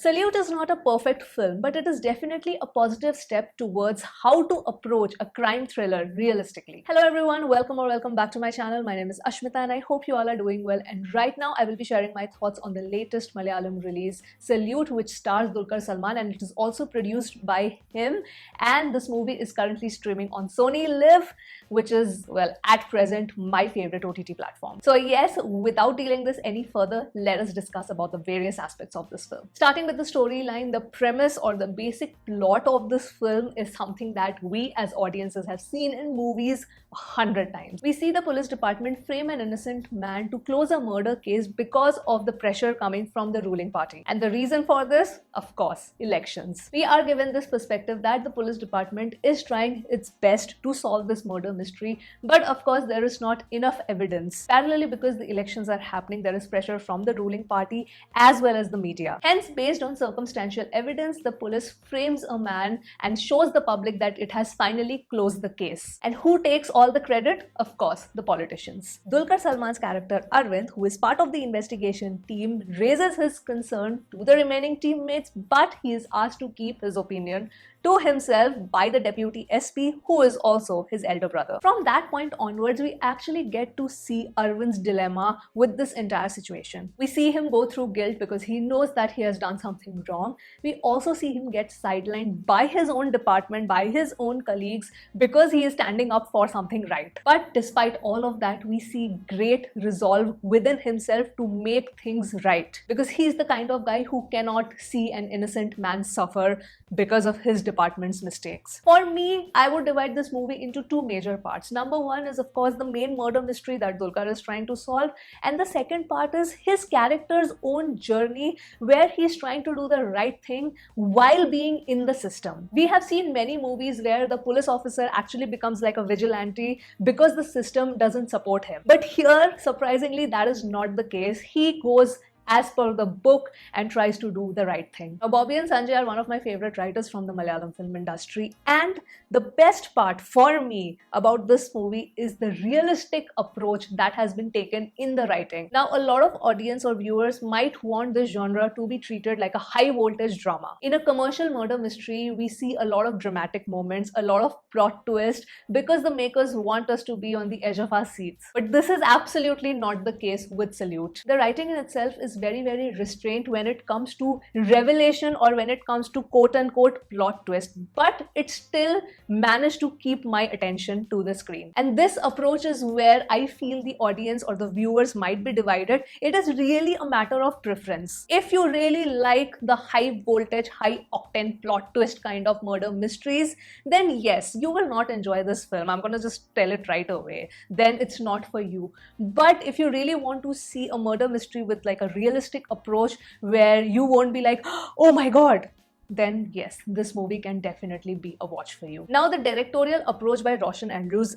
Salute is not a perfect film, but it is definitely a positive step towards how to approach a crime thriller realistically. Hello everyone, welcome back to my channel. My name is Ashmita and I hope you all are doing well. And right now I will be sharing my thoughts on the latest Malayalam release, Salute, which stars Dulquer Salmaan, and it is also produced by him. And this movie is currently streaming on Sony Live, which is, well, at present my favorite OTT platform. So yes, without dealing this any further, let us discuss about the various aspects of this film. Starting with the storyline, the premise or the basic plot of this film is something that we as audiences have seen in movies 100 times. We see the police department frame an innocent man to close a murder case because of the pressure coming from the ruling party. And the reason for this, of course, elections. We are given this perspective that the police department is trying its best to solve this murder mystery, but of course there is not enough evidence. Parallelly, because the elections are happening, there is pressure from the ruling party as well as the media. Hence, based on circumstantial evidence, the police frames a man and shows the public that it has finally closed the case. And who takes all the credit? Of course, the politicians. Dulquer Salmaan's character Arvind, who is part of the investigation team, raises his concern to the remaining teammates, but he is asked to keep his opinion to himself by the deputy SP, who is also his elder brother. From that point onwards, we actually get to see Arvind's dilemma with this entire situation. We see him go through guilt because he knows that he has done something wrong. We also see him get sidelined by his own department, by his own colleagues, because he is standing up for something right. But despite all of that, we see great resolve within himself to make things right, because he's the kind of guy who cannot see an innocent man suffer because of his department's mistakes. For me, I would divide this movie into two major parts. Number one is, of course, the main murder mystery that Dulquer is trying to solve, and the second part is his character's own journey where he's trying to do the right thing while being in the system. We have seen many movies where the police officer actually becomes like a vigilante because the system doesn't support him. But here, surprisingly, that is not the case. He goes as per the book and tries to do the right thing. Now, Bobby and Sanjay are one of my favorite writers from the Malayalam film industry, and the best part for me about this movie is the realistic approach that has been taken in the writing. Now, a lot of audience or viewers might want this genre to be treated like a high voltage drama. In a commercial murder mystery, we see a lot of dramatic moments, a lot of plot twist, because the makers want us to be on the edge of our seats. But this is absolutely not the case with Salute. The writing in itself is very restrained when it comes to revelation or when it comes to quote-unquote plot twist, but it still managed to keep my attention to the screen. And this approach is where I feel the audience or the viewers might be divided. It is really a matter of preference. If you really like the high voltage, high octane plot twist kind of murder mysteries, then yes, you will not enjoy this film. I'm gonna just tell it right away. Then it's not for you. But if you really want to see a murder mystery with like a realistic approach where you won't be like, oh my god, then yes, this movie can definitely be a watch for you. Now, the directorial approach by Rosshan,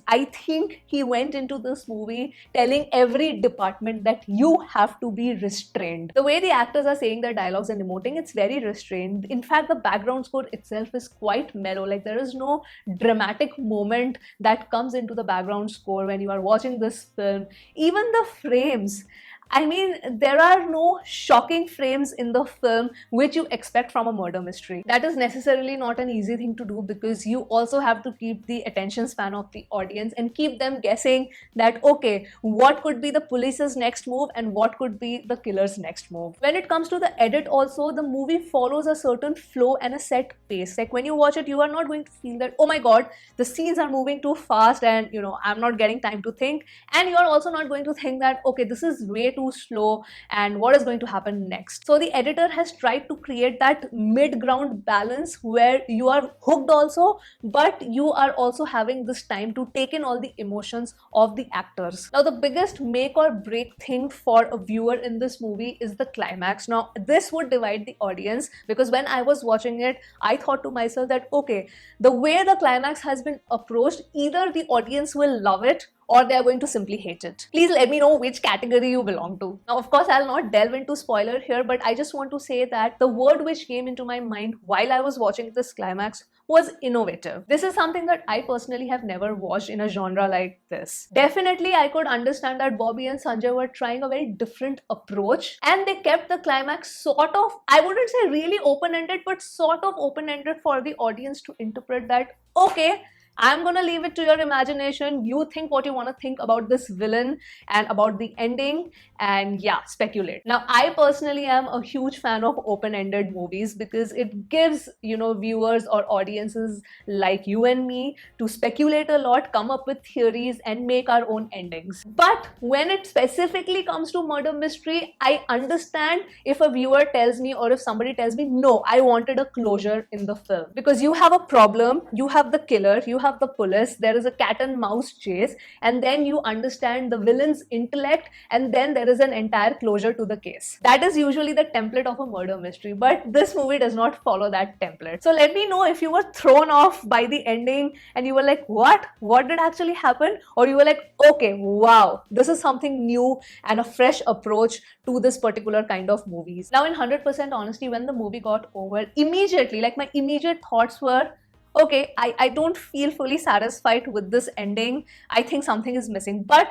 I think he went into this movie telling every department that you have to be restrained. The way the actors are saying their dialogues and emoting, it's very restrained. In fact, the background score itself is quite mellow. Like, there is no dramatic moment that comes into the background score when you are watching this film. Even the frames, I mean, there are no shocking frames in the film which you expect from a murder mystery. That is necessarily not an easy thing to do, because you also have to keep the attention span of the audience and keep them guessing that, okay, what could be the police's next move and what could be the killer's next move. When it comes to the edit also, the movie follows a certain flow and a set pace. Like, when you watch it, you are not going to feel that, oh my god, the scenes are moving too fast and, you know, I'm not getting time to think. And you are also not going to think that, okay, this is way too slow and what is going to happen next. So the editor has tried to create that mid-ground balance where you are hooked also, but you are also having this time to take in all the emotions of the actors. Now, the biggest make or break thing for a viewer in this movie is the climax. Now, this would divide the audience, because when I was watching it, I thought to myself that, okay, the way the climax has been approached, either the audience will love it or they are going to simply hate it. Please let me know which category you belong to. Now, of course, I'll not delve into spoiler here, but I just want to say that the word which came into my mind while I was watching this climax was innovative. This is something that I personally have never watched in a genre like this. Definitely, I could understand that Bobby and Sanjay were trying a very different approach, and they kept the climax sort of, I wouldn't say really open-ended, but sort of open-ended for the audience to interpret that, okay, I'm gonna leave it to your imagination. You think what you want to think about this villain and about the ending, and yeah, speculate. Now, I personally am a huge fan of open-ended movies because it gives, viewers or audiences like you and me to speculate a lot, come up with theories, and make our own endings. But when it specifically comes to murder mystery, I understand if a viewer tells me, or if somebody tells me, no, I wanted a closure in the film. Because you have a problem, you have the killer, you have the police, there is a cat and mouse chase, and then you understand the villain's intellect, and then there is an entire closure to the case. That is usually the template of a murder mystery, but this movie does not follow that template. So let me know if you were thrown off by the ending and you were like, what did actually happen? Or you were like, okay, wow, this is something new and a fresh approach to this particular kind of movies. Now, in 100% honesty, when the movie got over, immediately, like, my immediate thoughts were, okay, I don't feel fully satisfied with this ending. I think something is missing. But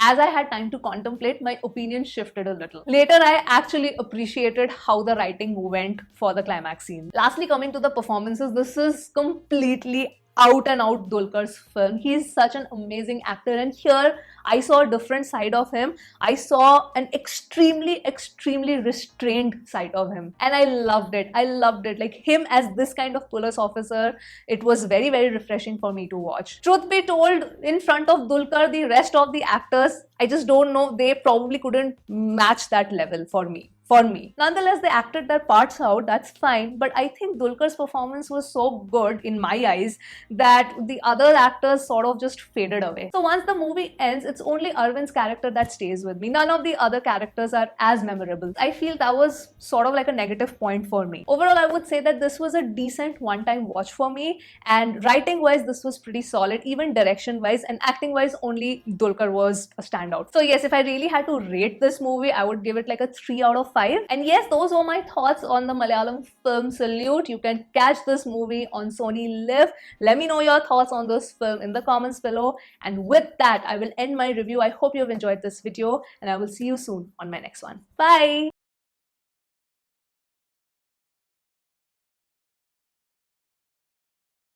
as I had time to contemplate, my opinion shifted a little. Later, I actually appreciated how the writing went for the climax scene. Lastly, coming to the performances, this is completely out and out Dulquer's film. He is such an amazing actor, and here I saw a different side of him. I saw an extremely restrained side of him, and I loved it. Like, him as this kind of police officer, it was very refreshing for me to watch. Truth be told, in front of Dulquer, the rest of the actors, I just don't know, they probably couldn't match that level for me. Nonetheless, they acted their parts out, that's fine, but I think Dulquer's performance was so good in my eyes that the other actors sort of just faded away. So once the movie ends, it's only Arvind's character that stays with me. None of the other characters are as memorable. I feel that was sort of like a negative point for me. Overall, I would say that this was a decent one-time watch for me, and writing-wise, this was pretty solid. Even direction-wise and acting-wise, only Dulquer was a standout. So yes, if I really had to rate this movie, I would give it like a 3 out of 5. And yes, those were my thoughts on the Malayalam film Salute. You can catch this movie on Sony Live. Let me know your thoughts on this film in the comments below. And with that, I will end my review. I hope you have enjoyed this video, and I will see you soon on my next one. Bye!